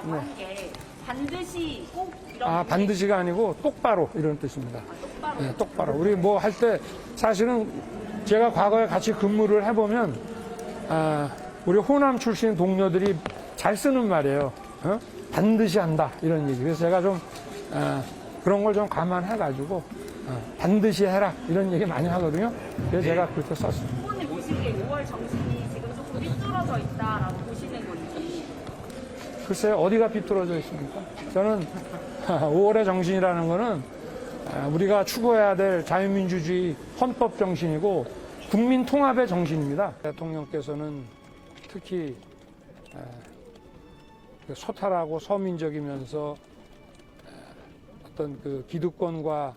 있다고 한 게 반드시 꼭 이런 아, 반드시가 아니고 똑바로 이런 뜻입니다. 똑바로 네, 똑바로. 우리 뭐 할 때 사실은 제가 과거에 같이 근무를 해보면 우리 호남 출신 동료들이 잘 쓰는 말이에요. 어? 반드시 한다 이런 얘기. 그래서 제가 좀 그런 걸 좀 감안해가지고 반드시 해라 이런 얘기 많이 하거든요. 그래서 제가 그렇게 썼습니다. 후보님 보시기에 5월 정신이 지금 조금 삐뚤어져 있다라고 보시는 건지. 글쎄요, 어디가 비뚤어져 있습니까? 저는 5월의 정신이라는 거는 우리가 추구해야 될 자유민주주의 헌법 정신이고 국민 통합의 정신입니다. 대통령께서는 특히 소탈하고 서민적이면서 어떤 그 기득권과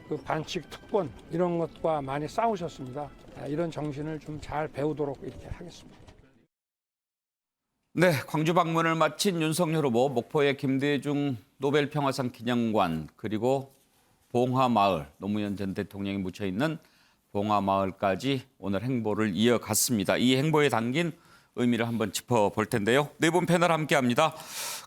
그 반칙 특권 이런 것과 많이 싸우셨습니다. 이런 정신을 좀 잘 배우도록 이렇게 하겠습니다. 네, 광주 방문을 마친 윤석열 후보 목포의 김대중 노벨 평화상 기념관 그리고 봉화마을 노무현 전 대통령이 묻혀 있는 봉화마을까지 오늘 행보를 이어갔습니다. 이 행보에 담긴 의미를 한번 짚어볼 텐데요. 네 분 패널 함께합니다.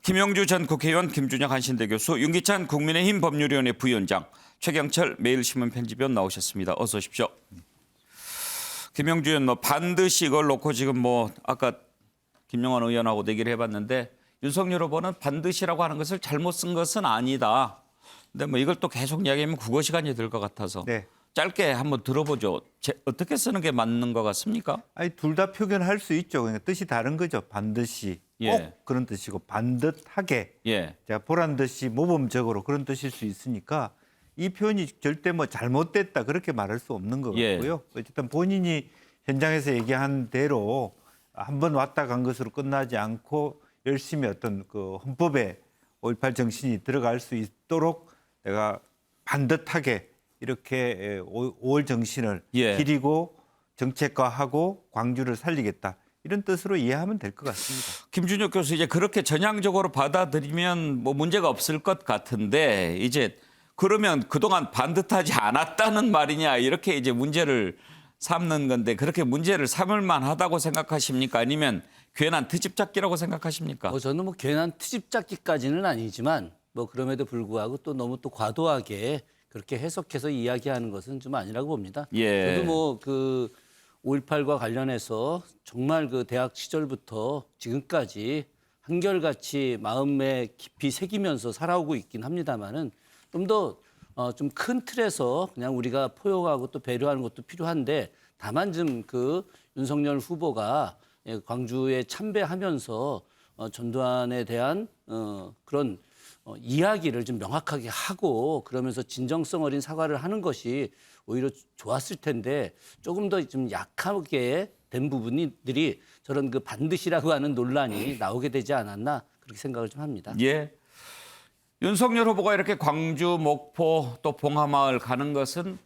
김영주 전 국회의원, 김준혁 한신대 교수, 윤기찬 국민의힘 법률위원회 부위원장, 최경철 매일신문 편집위원 나오셨습니다. 어서 오십시오. 김영주 의원, 반드시 이걸 놓고 지금 아까 김영환 의원하고 내기를 해봤는데 윤석열 후보는 반드시라고 하는 것을 잘못 쓴 것은 아니다. 근데 이걸 또 계속 이야기하면 국어 시간이 들 것 같아서 네. 짧게 한번 들어보죠. 어떻게 쓰는 게 맞는 것 같습니까? 아니 둘 다 표현할 수 있죠. 그러니까 뜻이 다른 거죠. 반드시 꼭 예. 그런 뜻이고 반듯하게 예. 자 보란 듯이 모범적으로 그런 뜻일 수 있으니까 이 표현이 절대 잘못됐다 그렇게 말할 수 없는 것 예. 같고요. 어쨌든 본인이 현장에서 얘기한 대로 한번 왔다 간 것으로 끝나지 않고 열심히 어떤 그 헌법에 5.18 정신이 들어갈 수 있도록 내가 반듯하게 이렇게 5월 정신을 예. 기리고 정책화하고 광주를 살리겠다. 이런 뜻으로 이해하면 될 것 같습니다. 김준혁 교수, 이제 그렇게 전향적으로 받아들이면 문제가 없을 것 같은데 이제 그러면 그동안 반듯하지 않았다는 말이냐 이렇게 이제 문제를 삼는 건데 그렇게 문제를 삼을 만하다고 생각하십니까? 아니면 괜한 트집 잡기라고 생각하십니까? 저는 괜한 트집 잡기까지는 아니지만 그럼에도 불구하고 또 너무 또 과도하게 그렇게 해석해서 이야기하는 것은 좀 아니라고 봅니다. 예. 저도 그 5.18과 관련해서 정말 그 대학 시절부터 지금까지 한결같이 마음에 깊이 새기면서 살아오고 있긴 합니다만은 좀 더 좀 큰 틀에서 그냥 우리가 포용하고 또 배려하는 것도 필요한데 다만 좀 그 윤석열 후보가 광주에 참배하면서 전두환에 대한 그런 이야기를 좀 명확하게 하고 그러면서 진정성 어린 사과를 하는 것이 오히려 좋았을 텐데 조금 더 좀 약하게 된 부분들이 저런 그 반드시라고 하는 논란이 나오게 되지 않았나 그렇게 생각을 좀 합니다. 예. 윤석열 후보가 이렇게 광주, 목포 또 봉화마을 가는 것은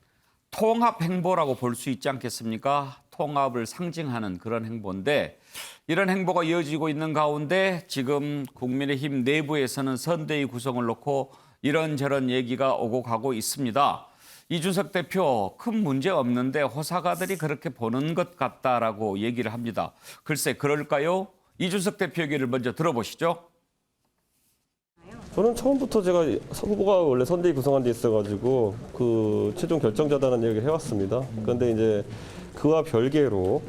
통합 행보라고 볼 수 있지 않겠습니까? 통합을 상징하는 그런 행보인데 이런 행보가 이어지고 있는 가운데 지금 국민의힘 내부에서는 선대위 구성을 놓고 이런저런 얘기가 오고 가고 있습니다. 이준석 대표 큰 문제 없는데 호사가들이 그렇게 보는 것 같다라고 얘기를 합니다. 글쎄 그럴까요? 이준석 대표 얘기를 먼저 들어보시죠. 저는 처음부터 제가 후보가 원래 선대위 구성한 데 있어가지고 그 최종 결정자다는 얘기를 해왔습니다. 그런데 이제 그와 별개로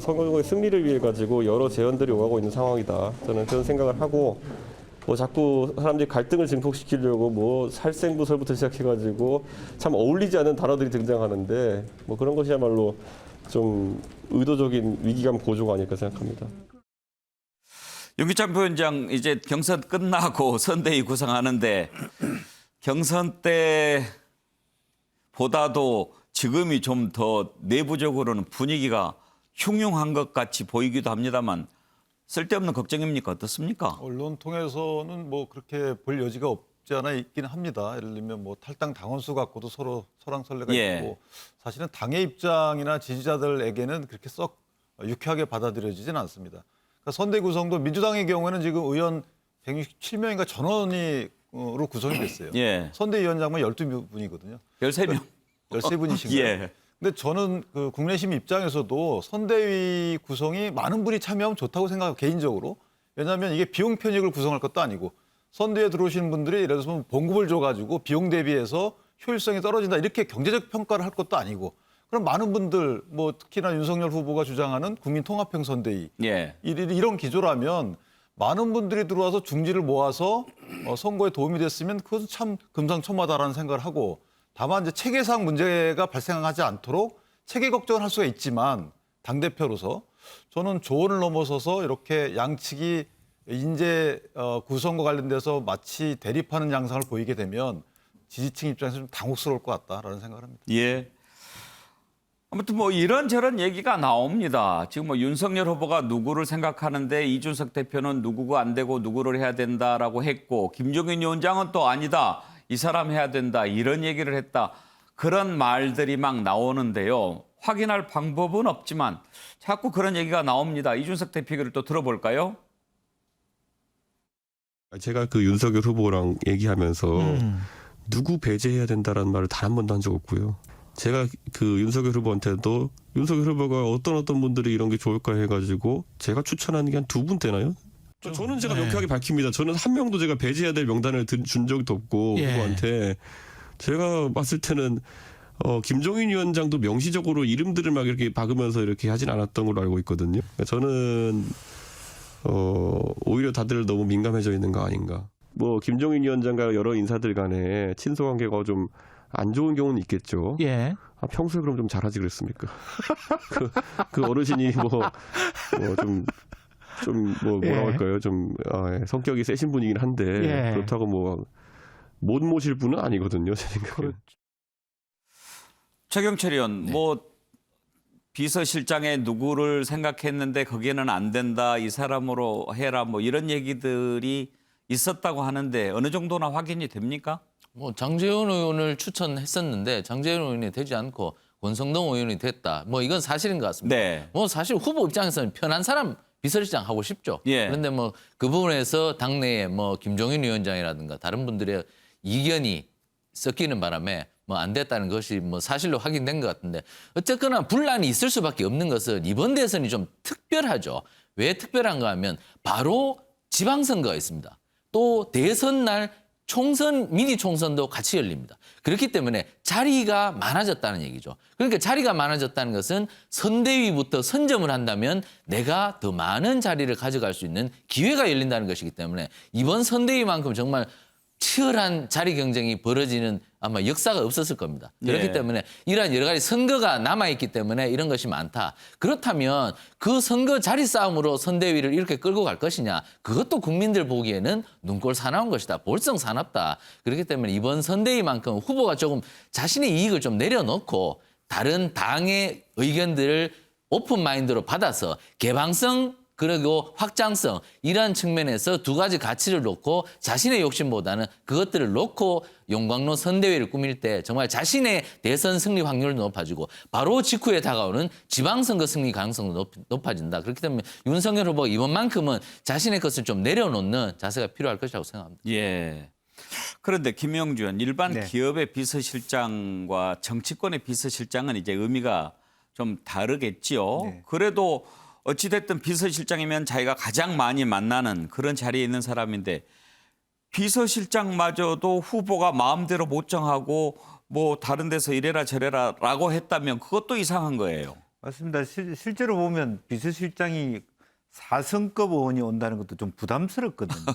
선거의 승리를 위해 가지고 여러 제언들이 오가고 있는 상황이다. 저는 그런 생각을 하고 자꾸 사람들이 갈등을 증폭시키려고 살생부설부터 시작해가지고 참 어울리지 않는 단어들이 등장하는데 그런 것이야말로 좀 의도적인 위기감 고조가 아닐까 생각합니다. 윤기찬 부위원장 이제 경선 끝나고 선대위 구성하는데 경선 때보다도 지금이 좀 더 내부적으로는 분위기가 흉흉한 것 같이 보이기도 합니다만 쓸데없는 걱정입니까? 어떻습니까? 언론 통해서는 그렇게 볼 여지가 없지 않아 있긴 합니다. 예를 들면 탈당 당원수 갖고도 서로 설왕설래가 예. 있고 사실은 당의 입장이나 지지자들에게는 그렇게 썩 유쾌하게 받아들여지진 않습니다. 그러니까 선대 구성도 민주당의 경우에는 지금 의원 167명인가 전원으로 구성이 됐어요. 예. 선대위원장만 12분이거든요. 13명. 13분이신가요? 예. 근데 저는 그 국내심 입장에서도 선대위 구성이 많은 분이 참여하면 좋다고 생각하고 개인적으로 왜냐하면 이게 비용 편익을 구성할 것도 아니고 선대에 들어오시는 분들이 예를 들어서 봉급을 줘가지고 비용 대비해서 효율성이 떨어진다 이렇게 경제적 평가를 할 것도 아니고 그럼 많은 분들 뭐 특히나 윤석열 후보가 주장하는 국민통합형 선대위 예. 이런 기조라면 많은 분들이 들어와서 중지를 모아서 선거에 도움이 됐으면 그것은 참 금상첨화다라는 생각을 하고 다만 이제 체계상 문제가 발생하지 않도록 체계 걱정을 할 수가 있지만 당대표로서 저는 조언을 넘어서서 이렇게 양측이 인재 구성과 관련돼서 마치 대립하는 양상을 보이게 되면 지지층 입장에서 좀 당혹스러울 것 같다라는 생각을 합니다. 예. 아무튼 뭐 이런저런 얘기가 나옵니다. 지금 뭐 윤석열 후보가 누구를 생각하는데 이준석 대표는 누구가 안 되고 누구를 해야 된다라고 했고 김종인 위원장은 또 아니다. 이 사람 해야 된다. 이런 얘기를 했다. 그런 말들이 막 나오는데요. 확인할 방법은 없지만 자꾸 그런 얘기가 나옵니다. 이준석 대표 얘기를 또 들어볼까요? 제가 그 윤석열 후보랑 얘기하면서 누구 배제해야 된다라는 말을 단 한 번도 한 적 없고요. 제가 그 윤석열 후보한테도 윤석열 후보가 어떤 분들이 이런 게 좋을까 해가지고 제가 추천하는 게 한 2분 되나요? 저는 제가 명쾌하게 밝힙니다. 저는 한 명도 제가 배제해야 될 명단을 준 적도 없고 후보한테 제가 봤을 때는 김종인 위원장도 명시적으로 이름들을 막 이렇게 박으면서 이렇게 하진 않았던 걸로 알고 있거든요. 그러니까 저는 오히려 다들 너무 민감해져 있는 거 아닌가. 뭐 김종인 위원장과 여러 인사들 간에 친소 관계가 좀 안 좋은 경우는 있겠죠. 예. 평소에 그럼 좀 잘하지 그랬습니까? 그 어르신이 뭐라고 할까요? 좀 성격이 세신 분이긴 한데 그렇다고 뭐 못 모실 분은 아니거든요. 제 생각에. 최경철 의원, 뭐 비서실장에 누구를 생각했는데 거기에는 안 된다. 이 사람으로 해라. 뭐 이런 얘기들이 있었다고 하는데 어느 정도나 확인이 됩니까? 뭐 장제원 의원을 추천했었는데 장제원 의원이 되지 않고 권성동 의원이 됐다. 뭐 이건 사실인 것 같습니다. 네. 뭐 사실 후보 입장에서는 편한 사람 비서실장 하고 싶죠. 예. 그런데 뭐 그 부분에서 당내에 뭐 김종인 위원장이라든가 다른 분들의 이견이 섞이는 바람에 뭐 안 됐다는 것이 뭐 사실로 확인된 것 같은데 어쨌거나 분란이 있을 수밖에 없는 것은 이번 대선이 좀 특별하죠. 왜 특별한가 하면 바로 지방선거가 있습니다. 또 대선 날 총선, 미니 총선도 같이 열립니다. 그렇기 때문에 자리가 많아졌다는 얘기죠. 그러니까 자리가 많아졌다는 것은 선대위부터 선점을 한다면 내가 더 많은 자리를 가져갈 수 있는 기회가 열린다는 것이기 때문에 이번 선대위만큼 정말 치열한 자리 경쟁이 벌어지는 아마 역사가 없었을 겁니다. 그렇기 예. 때문에 이러한 여러 가지 선거가 남아있기 때문에 이런 것이 많다. 그렇다면 그 선거 자리 싸움으로 선대위를 이렇게 끌고 갈 것이냐. 그것도 국민들 보기에는 눈꼴 사나운 것이다. 볼성 사납다. 그렇기 때문에 이번 선대위만큼 후보가 조금 자신의 이익을 좀 내려놓고 다른 당의 의견들을 오픈 마인드로 받아서 개방성 그리고 확장성 이러한 측면에서 두 가지 가치를 놓고 자신의 욕심보다는 그것들을 놓고 용광로 선대위를 꾸밀 때 정말 자신의 대선 승리 확률을 높아지고 바로 직후에 다가오는 지방선거 승리 가능성도 높아진다. 그렇기 때문에 윤석열 후보가 이번만큼은 자신의 것을 좀 내려놓는 자세가 필요할 것이라고 생각합니다. 예. 그런데 김영주 의원, 일반 네. 기업의 비서실장과 정치권의 비서실장은 이제 의미가 좀 다르겠지요. 네. 그래도 어찌됐든 비서실장이면 자기가 가장 많이 만나는 그런 자리에 있는 사람인데 비서실장마저도 후보가 마음대로 못 정하고 뭐 다른 데서 이래라 저래라라고 했다면 그것도 이상한 거예요. 맞습니다. 실제로 보면 비서실장이 4성급 의원이 온다는 것도 좀 부담스럽거든요.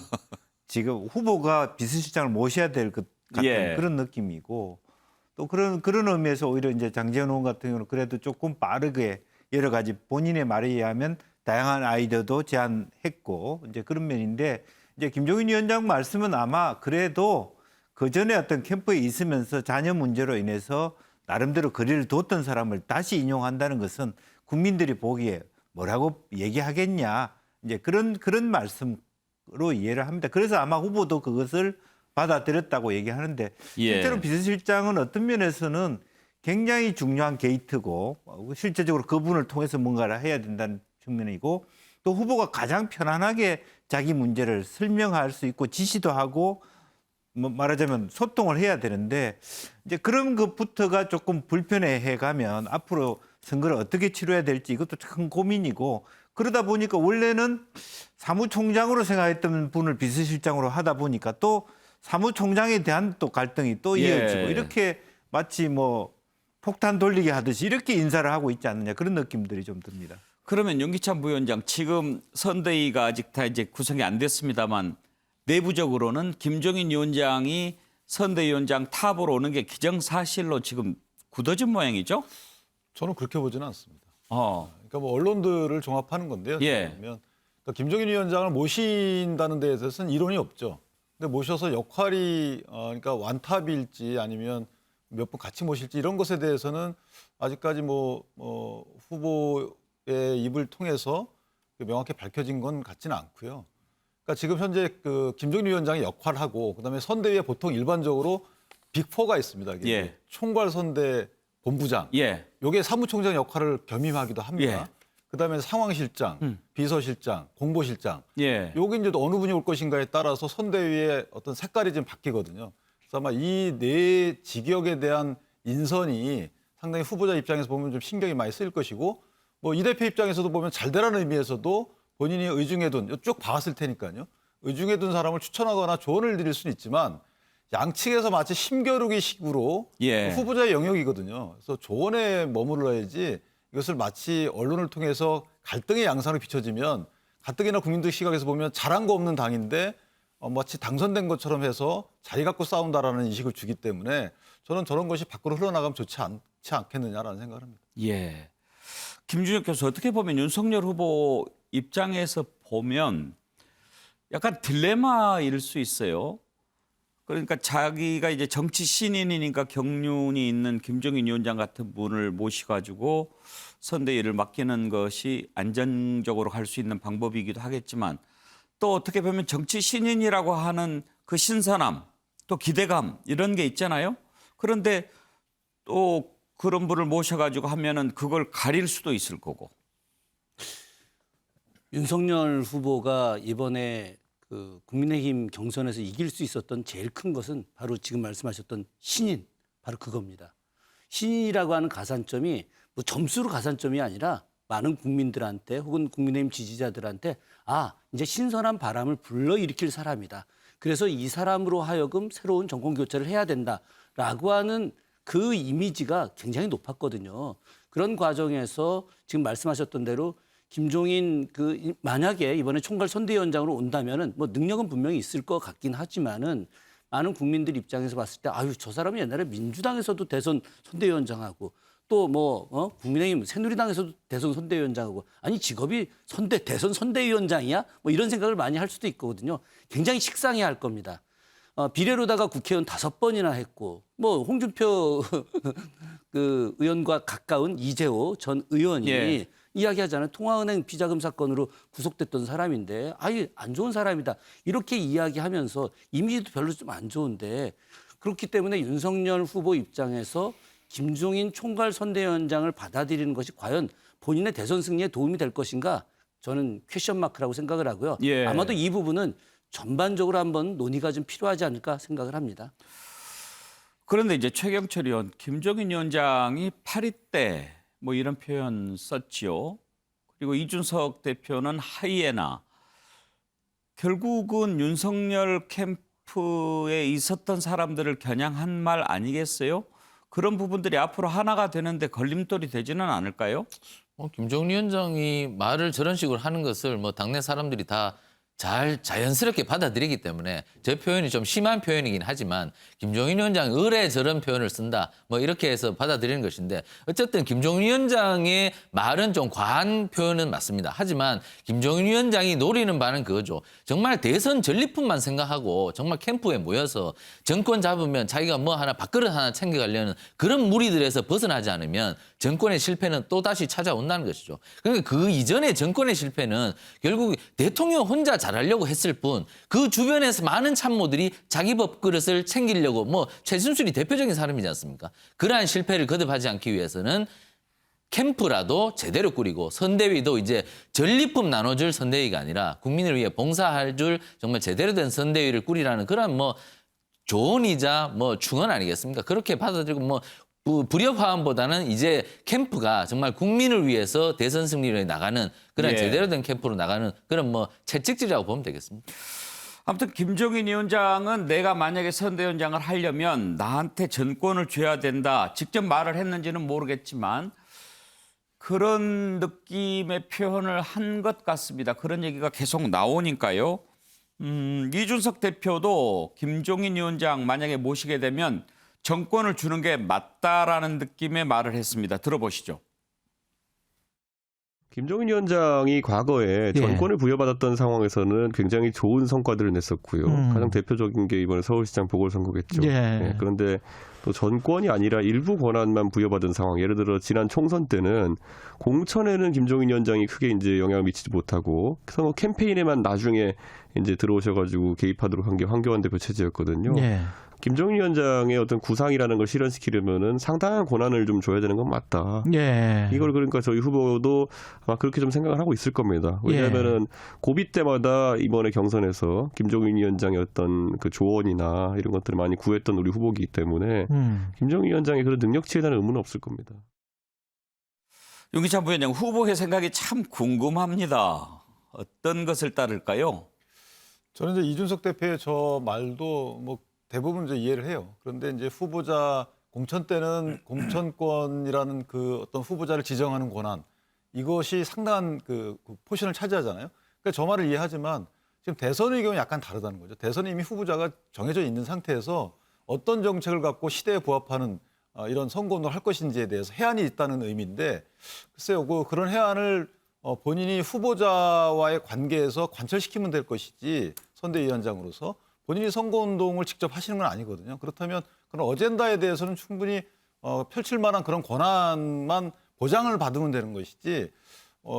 지금 후보가 비서실장을 모셔야 될 것 같은 예. 그런 느낌이고 또 그런 의미에서 오히려 이제 장제원 의원 같은 경우는 그래도 조금 빠르게 여러 가지 본인의 말에 의하면 다양한 아이디어도 제안했고 이제 그런 면인데 이제 김종인 위원장 말씀은 아마 그래도 그 전에 어떤 캠프에 있으면서 자녀 문제로 인해서 나름대로 거리를 뒀던 사람을 다시 인용한다는 것은 국민들이 보기에 뭐라고 얘기하겠냐 이제 그런 말씀으로 이해를 합니다. 그래서 아마 후보도 그것을 받아들였다고 얘기하는데 예. 실제로 비서실장은 어떤 면에서는 굉장히 중요한 게이트고 실제적으로 그분을 통해서 뭔가를 해야 된다는 측면이고 또 후보가 가장 편안하게 자기 문제를 설명할 수 있고 지시도 하고 뭐 말하자면 소통을 해야 되는데 이제 그런 것부터가 조금 불편해 가면 앞으로 선거를 어떻게 치러야 될지 이것도 큰 고민이고 그러다 보니까 원래는 사무총장으로 생각했던 분을 비서실장으로 하다 보니까 또 사무총장에 대한 또 갈등이 또 예. 이어지고 이렇게 마치 뭐 폭탄 돌리기 하듯이 이렇게 인사를 하고 있지 않느냐 그런 느낌들이 좀 듭니다. 그러면 윤기찬 부위원장 지금 선대위가 아직 다 이제 구성이 안 됐습니다만 내부적으로는 김종인 위원장이 선대위원장 탑으로 오는 게 기정사실로 지금 굳어진 모양이죠? 저는 그렇게 보지는 않습니다. 어. 그러니까 뭐 언론들을 종합하는 건데요. 예. 그러면 그러니까 김종인 위원장을 모신다는 데에 대해서는 이론이 없죠. 근데 모셔서 역할이 그러니까 완탑일지 아니면 몇 분 같이 모실지 이런 것에 대해서는 아직까지 뭐 후보의 입을 통해서 명확히 밝혀진 건 같지는 않고요. 그러니까 지금 현재 그 김종인 위원장의 역할하고 그다음에 선대위에 보통 일반적으로 빅4가 있습니다. 이게 예. 총괄선대 본부장, 예. 요게 사무총장 역할을 겸임하기도 합니다. 예. 그다음에 상황실장, 비서실장, 공보실장. 예. 요게 이제 어느 분이 올 것인가에 따라서 선대위의 어떤 색깔이 좀 바뀌거든요. 그래서 아마 이 네 직역에 대한 인선이 상당히 후보자 입장에서 보면 좀 신경이 많이 쓰일 것이고 뭐 이 대표 입장에서도 보면 잘 되라는 의미에서도 본인이 의중에 둔, 쭉 봐왔을 테니까요. 의중에 둔 사람을 추천하거나 조언을 드릴 수는 있지만 양측에서 마치 힘겨루기 식으로 예. 후보자의 영역이거든요. 그래서 조언에 머물러야지 이것을 마치 언론을 통해서 갈등의 양상으로 비춰지면 가뜩이나 국민들 시각에서 보면 잘한 거 없는 당인데 마치 당선된 것처럼 해서 자기 갖고 싸운다라는 인식을 주기 때문에 저는 저런 것이 밖으로 흘러나가면 좋지 않지 않겠느냐라는 생각을 합니다. 예. 김준혁 교수 어떻게 보면 윤석열 후보 입장에서 보면 약간 딜레마일 수 있어요. 그러니까 자기가 이제 정치 신인이니까 경륜이 있는 김종인 위원장 같은 분을 모셔가지고 선대위를 맡기는 것이 안정적으로 갈 수 있는 방법이기도 하겠지만 또 어떻게 보면 정치 신인이라고 하는 그 신선함 또 기대감 이런 게 있잖아요. 그런데 또 그런 분을 모셔가지고 하면은 그걸 가릴 수도 있을 거고. 윤석열 후보가 이번에 그 국민의힘 경선에서 이길 수 있었던 제일 큰 것은 바로 지금 말씀하셨던 신인, 바로 그겁니다. 신인이라고 하는 가산점이 뭐 점수로 가산점이 아니라 많은 국민들한테 혹은 국민의힘 지지자들한테 이제 신선한 바람을 불러일으킬 사람이다. 그래서 이 사람으로 하여금 새로운 정권 교체를 해야 된다라고 하는 그 이미지가 굉장히 높았거든요. 그런 과정에서 지금 말씀하셨던 대로 김종인 만약에 이번에 총괄 선대위원장으로 온다면은 뭐 능력은 분명히 있을 것 같긴 하지만은 많은 국민들 입장에서 봤을 때 저 사람이 옛날에 민주당에서도 대선 선대위원장하고 또 국민의힘 새누리당에서도 대선 선대위원장하고 아니 직업이 대선 선대위원장이야? 뭐 이런 생각을 많이 할 수도 있거든요. 굉장히 식상해할 겁니다. 비례로다가 국회의원 5번이나 했고 홍준표 그 의원과 가까운 이재호 전 의원이 예. 이야기하잖아요. 통화은행 비자금 사건으로 구속됐던 사람인데 아예 안 좋은 사람이다. 이렇게 이야기하면서 이미지도 별로 좀 안 좋은데 그렇기 때문에 윤석열 후보 입장에서 김종인 총괄 선대위원장을 받아들이는 것이 과연 본인의 대선 승리에 도움이 될 것인가? 저는 퀘션 마크라고 생각을 하고요. 예. 아마도 이 부분은 전반적으로 한번 논의가 좀 필요하지 않을까 생각을 합니다. 그런데 이제 최경철 의원, 김종인 위원장이 파리 때 뭐 이런 표현 썼지요. 그리고 이준석 대표는 하이에나. 결국은 윤석열 캠프에 있었던 사람들을 겨냥한 말 아니겠어요? 그런 부분들이 앞으로 하나가 되는데 걸림돌이 되지는 않을까요? 김종인 위원장이 말을 저런 식으로 하는 것을 당내 사람들이 다 자연스럽게 받아들이기 때문에 제 표현이 좀 심한 표현이긴 하지만 김종인 위원장이 의뢰 저런 표현을 쓴다 이렇게 해서 받아들이는 것인데 어쨌든 김종인 위원장의 말은 좀 과한 표현은 맞습니다. 하지만 김종인 위원장이 노리는 바는 그거죠. 정말 대선 전리품만 생각하고 정말 캠프에 모여서 정권 잡으면 자기가 밥그릇 하나 챙겨가려는 그런 무리들에서 벗어나지 않으면 정권의 실패는 또다시 찾아온다는 것이죠. 그러니까 그 이전의 정권의 실패는 결국 대통령 혼자 잘하려고 했을 뿐 그 주변에서 많은 참모들이 자기 밥그릇을 챙기려고 최순실이 대표적인 사람이지 않습니까? 그러한 실패를 거듭하지 않기 위해서는 캠프라도 제대로 꾸리고 선대위도 이제 전리품 나눠줄 선대위가 아니라 국민을 위해 봉사할 줄 정말 제대로 된 선대위를 꾸리라는 그런 조언이자 충언 아니겠습니까? 그렇게 받아들이고 불협화음보다는 이제 캠프가 정말 국민을 위해서 대선 승리를 나가는 그런 예. 제대로 된 캠프로 나가는 그런 뭐 채찍질이라고 보면 되겠습니다. 아무튼 김종인 위원장은 내가 만약에 선대위원장을 하려면 나한테 전권을 줘야 된다. 직접 말을 했는지는 모르겠지만 그런 느낌의 표현을 한 것 같습니다. 그런 얘기가 계속 나오니까요. 이준석 대표도 김종인 위원장 만약에 모시게 되면 정권을 주는 게 맞다라는 느낌의 말을 했습니다. 들어보시죠. 김종인 위원장이 과거에 예. 전권을 부여받았던 상황에서는 굉장히 좋은 성과들을 냈었고요. 가장 대표적인 게 이번에 서울시장 보궐선거겠죠. 예. 그런데 또 전권이 아니라 일부 권한만 부여받은 상황. 예를 들어 지난 총선 때는 공천에는 김종인 위원장이 크게 이제 영향을 미치지 못하고 선거 캠페인에만 나중에 이제 들어오셔가지고 개입하도록 한 게 황교안 대표 체제였거든요. 예. 김종인 위원장의 어떤 구상이라는 걸 실현시키려면은 상당한 권한을 좀 줘야 되는 건 맞다. 예. 이걸 그러니까 저희 후보도 아마 그렇게 좀 생각을 하고 있을 겁니다. 왜냐하면은 고비 때마다 이번에 경선에서 김종인 위원장의 어떤 그 조언이나 이런 것들을 많이 구했던 우리 후보이기 때문에 김종인 위원장의 그런 능력치에 대한 의문은 없을 겁니다. 윤기찬 부위원장, 후보의 생각이 참 궁금합니다. 어떤 것을 따를까요? 저는 이제 이준석 대표의 저 말도 뭐 대부분 이제 이해를 해요. 그런데 이제 후보자 공천 때는 공천권이라는 그 어떤 후보자를 지정하는 권한, 이것이 상당한 그 포션을 차지하잖아요. 그러니까 저 말을 이해하지만 지금 대선의 경우는 약간 다르다는 거죠. 대선은 이미 후보자가 정해져 있는 상태에서 어떤 정책을 갖고 시대에 부합하는 이런 선거운동을 할 것인지에 대해서 해안이 있다는 의미인데, 글쎄요, 그런 해안을 본인이 후보자와의 관계에서 관철시키면 될 것이지, 선대위원장으로서 본인이 선거운동을 직접 하시는 건 아니거든요. 그렇다면 그런 어젠다에 대해서는 충분히 펼칠 만한 그런 권한만 보장을 받으면 되는 것이지,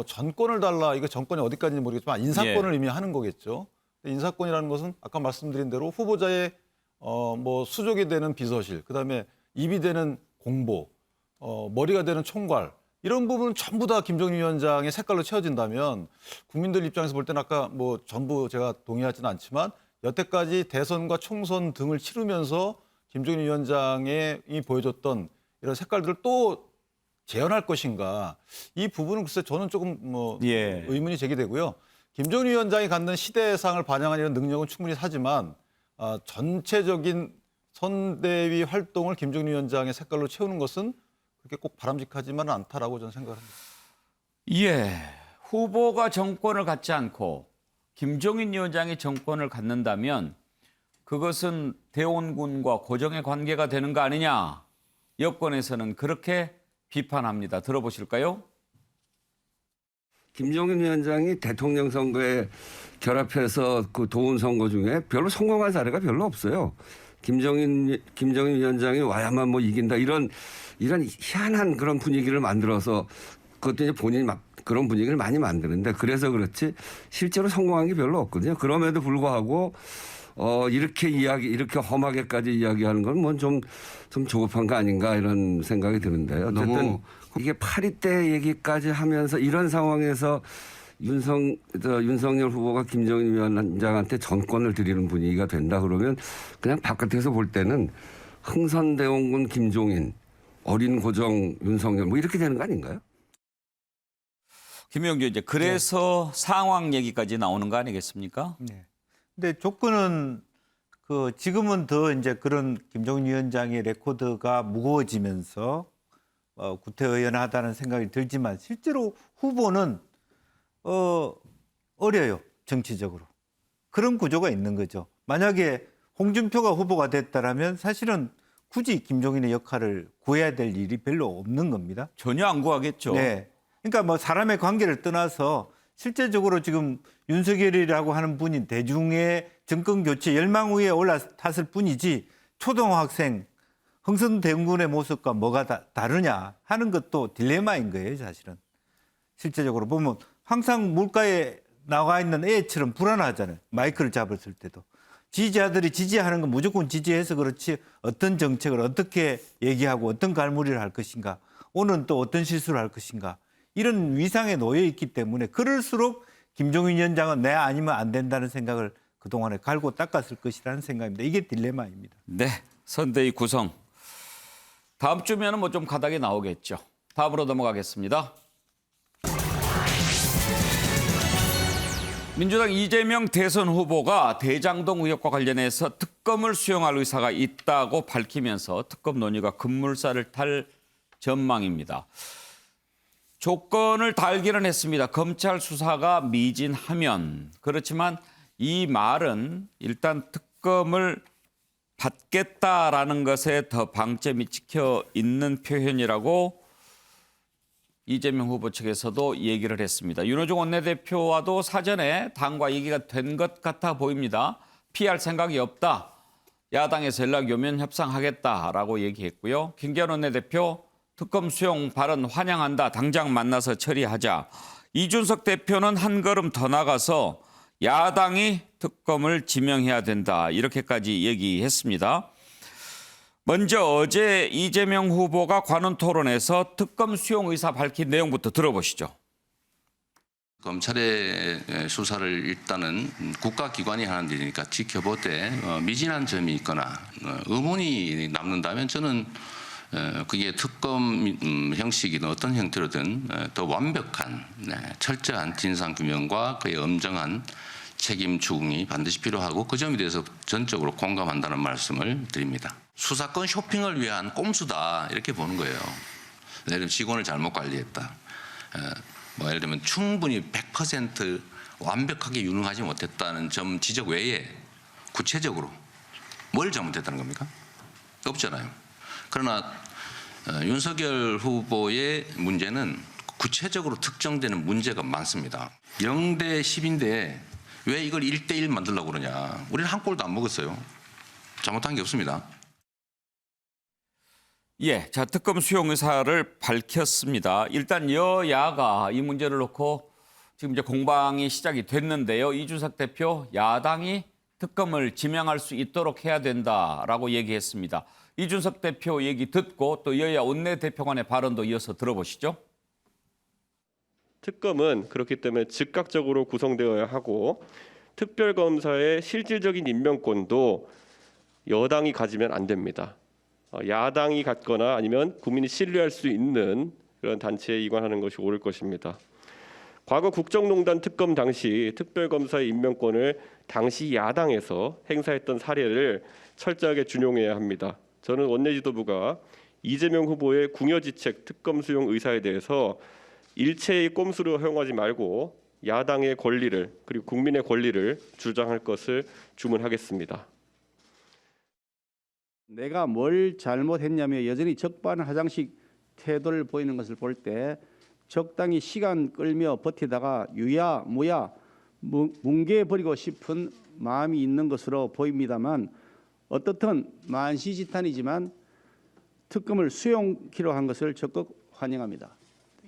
전권을 달라, 이거 정권이 어디까지인지 모르겠지만 인사권을 예. 의미하는 거겠죠. 인사권이라는 것은 아까 말씀드린 대로 후보자의 뭐 수족이 되는 비서실, 그다음에 입이 되는 공보, 머리가 되는 총괄, 이런 부분은 전부 다 김종인 위원장의 색깔로 채워진다면 국민들 입장에서 볼 때는 아까 뭐 전부 제가 동의하지는 않지만 여태까지 대선과 총선 등을 치르면서 김종인 위원장이 보여줬던 이런 색깔들을 또 재현할 것인가, 이 부분은 글쎄 저는 조금 뭐 예. 의문이 제기되고요. 김종인 위원장이 갖는 시대상을 반영한 이런 능력은 충분히 하지만 전체적인 선대위 활동을 김종인 위원장의 색깔로 채우는 것은 그렇게 꼭 바람직하지만은 않다라고 저는 생각합니다. 예, 후보가 정권을 갖지 않고 김종인 위원장이 정권을 갖는다면 그것은 대원군과 고정의 관계가 되는 거 아니냐. 여권에서는 그렇게 비판합니다. 들어보실까요? 김종인 위원장이 대통령 선거에 결합해서 그 도운 선거 중에 별로 성공한 사례가 별로 없어요. 김종인 위원장이 와야만 뭐 이긴다 이런 희한한 그런 분위기를 만들어서, 그것도 이제 본인이 막 그런 분위기를 많이 만드는데, 그래서 그렇지 실제로 성공한 게 별로 없거든요. 그럼에도 불구하고 이렇게 험하게까지 이야기하는 건 뭐 좀 조급한 거 아닌가 이런 생각이 드는데요. 어쨌든 이게 8.2 때 얘기까지 하면서 이런 상황에서 윤석열 후보가 김종인 위원장한테 전권을 드리는 분위기가 된다 그러면 그냥 바깥에서 볼 때는 흥선대원군 김종인, 어린 고정 윤석열 뭐 이렇게 되는 거 아닌가요? 김영주, 이제 그래서 상황 얘기까지 나오는 거 아니겠습니까? 네. 근데 조건은 지금은 더 이제 그런 김종인 위원장의 레코드가 무거워지면서 구태의연하다는 생각이 들지만 실제로 후보는 어려요, 정치적으로. 그런 구조가 있는 거죠. 만약에 홍준표가 후보가 됐다라면 사실은 굳이 김종인의 역할을 구해야 될 일이 별로 없는 겁니다. 전혀 안 구하겠죠. 네. 그러니까 뭐 사람의 관계를 떠나서 실제적으로 지금 윤석열이라고 하는 분이 대중의 정권 교체 열망 위에 올라탔을 뿐이지, 초등학생 흥선대원군의 모습과 뭐가 다르냐 하는 것도 딜레마인 거예요, 사실은. 실제적으로 보면 항상 물가에 나와 있는 애처럼 불안하잖아요. 마이크를 잡았을 때도. 지지자들이 지지하는 건 무조건 지지해서 그렇지 어떤 정책을 어떻게 얘기하고 어떤 갈무리를 할 것인가, 오늘은 또 어떤 실수를 할 것인가, 이런 위상에 놓여 있기 때문에 그럴수록 김종인 위원장은 내 아니면 안 된다는 생각을 그동안에 갈고 닦았을 것이라는 생각입니다. 이게 딜레마입니다. 네, 선대위 구성. 다음 주면은 뭐 좀 가닥이 나오겠죠. 다음으로 넘어가겠습니다. 민주당 이재명 대선 후보가 대장동 의혹과 관련해서 특검을 수용할 의사가 있다고 밝히면서 특검 논의가 급물살을 탈 전망입니다. 조건을 달기는 했습니다. 검찰 수사가 미진하면. 그렇지만 이 말은 일단 특검을 받겠다라는 것에 더 방점이 찍혀 있는 표현이라고 이재명 후보 측에서도 얘기를 했습니다. 윤호중 원내대표와도 사전에 당과 얘기가 된 것 같아 보입니다. 피할 생각이 없다. 야당에서 연락이 오면 협상하겠다라고 얘기했고요. 김기현 원내대표 특검 수용 발언 환영한다. 당장 만나서 처리하자. 이준석 대표는 한 걸음 더 나가서 야당이 특검을 지명해야 된다. 이렇게까지 얘기했습니다. 먼저 어제 이재명 후보가 관훈 토론에서 특검 수용 의사 밝힌 내용부터 들어보시죠. 검찰의 수사를 일단은 국가기관이 하는 일이니까 지켜보되 미진한 점이 있거나 의문이 남는다면 저는 그게 특검 형식이든 어떤 형태로든 더 완벽한 철저한 진상규명과 그의 엄정한 책임 추궁이 반드시 필요하고 그 점에 대해서 전적으로 공감한다는 말씀을 드립니다. 수사권 쇼핑을 위한 꼼수다 이렇게 보는 거예요. 예를 들면 직원을 잘못 관리했다. 뭐 예를 들면 충분히 100% 완벽하게 유능하지 못했다는 점 지적 외에 구체적으로 뭘 잘못했다는 겁니까? 없잖아요. 그러나 윤석열 후보의 문제는 구체적으로 특정되는 문제가 많습니다. 0대 10인데 왜 이걸 1대1 만들려고 그러냐. 우리는 한 골도 안 먹었어요. 잘못한 게 없습니다. 예, 자 특검 수용 의사를 밝혔습니다. 일단 여야가 이 문제를 놓고 지금 이제 공방이 시작이 됐는데요. 이준석 대표 야당이 특검을 지명할 수 있도록 해야 된다라고 얘기했습니다. 이준석 대표 얘기 듣고 또 여야 원내대표 간의 발언도 이어서 들어보시죠. 특검은 그렇기 때문에 즉각적으로 구성되어야 하고 특별검사의 실질적인 임명권도 여당이 가지면 안 됩니다. 야당이 갖거나 아니면 국민이 신뢰할 수 있는 그런 단체에 이관하는 것이 옳을 것입니다. 과거 국정농단 특검 당시 특별검사의 임명권을 당시 야당에서 행사했던 사례를 철저하게 준용해야 합니다. 저는 원내지도부가 이재명 후보의 궁여지책 특검 수용 의사에 대해서 일체의 꼼수로 허용하지 말고 야당의 권리를 그리고 국민의 권리를 주장할 것을 주문하겠습니다. 내가 뭘 잘못했냐며 여전히 적반하장식 태도를 보이는 것을 볼 때 적당히 시간 끌며 버티다가 유야 무야 뭉개버리고 싶은 마음이 있는 것으로 보입니다만 어떻든 만시지탄이지만 특검을 수용키로 한 것을 적극 환영합니다.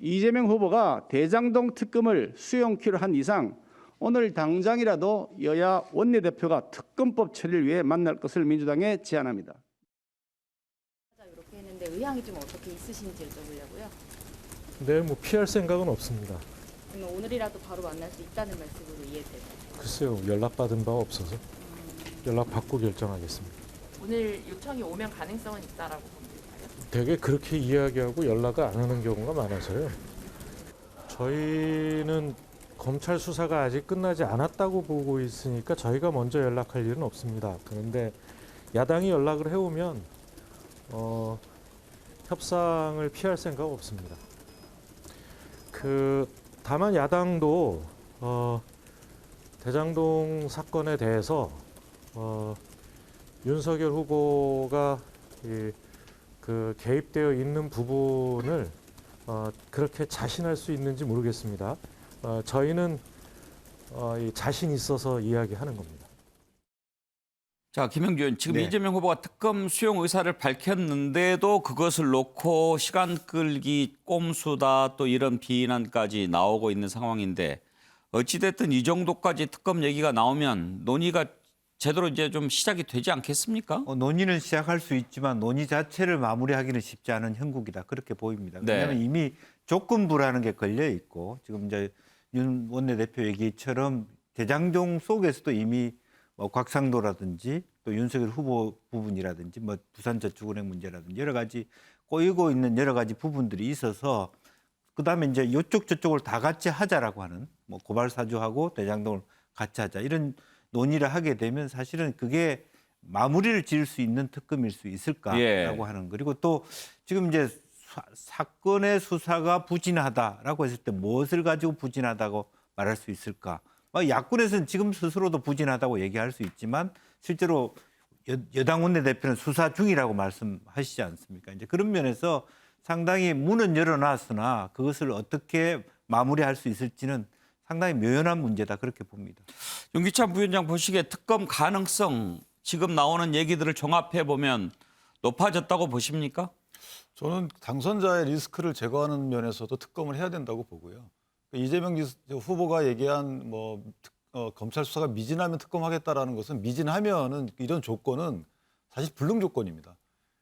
이재명 후보가 대장동 특검을 수용키로 한 이상 오늘 당장이라도 여야 원내대표가 특검법 처리를 위해 만날 것을 민주당에 제안합니다. 이렇게 했는데 의향이 좀 어떻게 있으신지 여쭤보려고요. 네, 뭐 피할 생각은 없습니다. 그러면 오늘이라도 바로 만날 수 있다는 말씀으로 이해돼요? 글쎄요, 연락받은 바 없어서 연락받고 결정하겠습니다. 오늘 요청이 오면 가능성은 있다라고 봅니까요? 되게 그렇게 이야기하고 연락을 안 하는 경우가 많아서요. 저희는 검찰 수사가 아직 끝나지 않았다고 보고 있으니까 저희가 먼저 연락할 일은 없습니다. 그런데 야당이 연락을 해오면 협상을 피할 생각 없습니다. 다만 야당도 대장동 사건에 대해서 윤석열 후보가 개입되어 있는 부분을 그렇게 자신할 수 있는지 모르겠습니다. 저희는 자신 있어서 이야기하는 겁니다. 자, 김영주 의원, 지금 네. 이재명 후보가 특검 수용 의사를 밝혔는데도 그것을 놓고 시간 끌기 꼼수다 또 이런 비난까지 나오고 있는 상황인데 어찌됐든 이 정도까지 특검 얘기가 나오면 논의가 제대로 이제 좀 시작이 되지 않겠습니까? 논의는 시작할 수 있지만 논의 자체를 마무리하기는 쉽지 않은 형국이다 그렇게 보입니다. 네. 왜냐하면 이미 조건부라는 게 걸려 있고 지금 이제 윤 원내대표 얘기처럼 대장동 속에서도 이미 곽상도라든지 또 윤석열 후보 부분이라든지 부산저축은행 문제라든지 여러 가지 꼬이고 있는 여러 가지 부분들이 있어서 그다음에 이제 이쪽 저쪽을 다 같이 하자라고 하는 뭐 고발사주하고 대장동을 같이 하자 이런 논의를 하게 되면 사실은 그게 마무리를 지을 수 있는 특검일 수 있을까라고 예. 하는 그리고 또 지금 이제 사건의 수사가 부진하다라고 했을 때 무엇을 가지고 부진하다고 말할 수 있을까? 야권에서는 지금 스스로도 부진하다고 얘기할 수 있지만 실제로 여당 원내대표는 수사 중이라고 말씀하시지 않습니까? 이제 그런 면에서 상당히 문은 열어놨으나 그것을 어떻게 마무리할 수 있을지는 상당히 묘연한 문제다 그렇게 봅니다. 윤기찬 부위원장 보시기에 특검 가능성 지금 나오는 얘기들을 종합해 보면 높아졌다고 보십니까? 저는 당선자의 리스크를 제거하는 면에서도 특검을 해야 된다고 보고요. 이재명 후보가 얘기한 검찰 수사가 미진하면 특검하겠다라는 것은 미진하면은 이런 조건은 사실 불능 조건입니다.